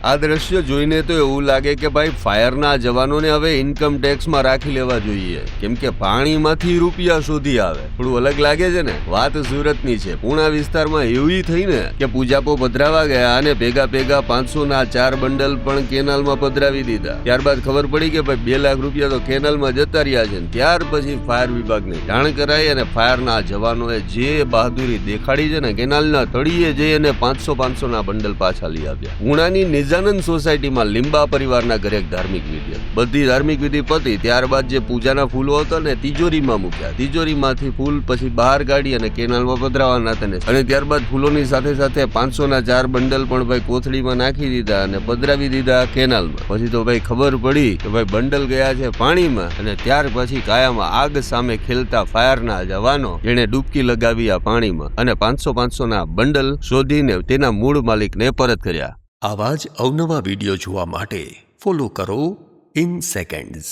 આ દ્રશ્ય જોઈને તો એવું લાગે કે ભાઈ ફાયરના જવાનોને હવે ઇન્કમ ટેક્સમાં રાખી લેવા જોઈએ, કેમ કે પાણીમાંથી રૂપિયા શોધી આવે. થોડું અલગ લાગે છે ને. વાત સુરતની છે. પૂણા વિસ્તારમાં એવી થઈ ને કે પૂજાપો પધરાવા ગયા અને ભેગા 500ના 4 બંડલ પણ કેનાલમાં પધરાવી દીધા. ત્યારબાદ ખબર પડી કે ભાઈ 2 લાખ રૂપિયા તો કેનાલમાં જતા રહ્યા છે. ત્યાર પછી ફાયર વિભાગને જાણ કરાઈ અને ફાયરના જવાનોએ જે બહાદુરી દેખાડી છે ને, કેનાલના તળિયે જઈ અને 500ના બંડલ પાછા લઈ આવ્યા. પૂણાની નિજાનંદ સોસાયટીમાં લીંબા પરિવારના ઘરે એક ધાર્મિક વિધિ. બધી ધાર્મિક વિધિ પતી ત્યારબાદ જે પૂજાના ફૂલો હતા ને તિજોરીમાં મૂક્યા. તિજોરીમાંથી ફૂલ પછી બહાર કાઢી અને કેનાલમાં પધરાવાના હતા અને ત્યારબાદ ફૂલોની સાથે સાથે 500ના 4 બંડલ પણ ભાઈ કોથળીમાં નાખી દીધા અને પધરાવી દીધા કેનાલમાં. પછી તો ભાઈ ખબર પડી કે ભાઈ બંડલ ગયા છે પાણીમાં. અને ત્યાર પછી કાયામાં આગ સામે ખેલતા ફાયરના જવાનો જેણે ડૂબકી લગાવી આ પાણીમાં અને 500ના બંડલ શોધીને તેના મૂળ માલિકને પરત કર્યા. આવા જ અવનવા વિડીયો જોવા માટે ફોલો કરો ઇન સેકન્ડ્સ.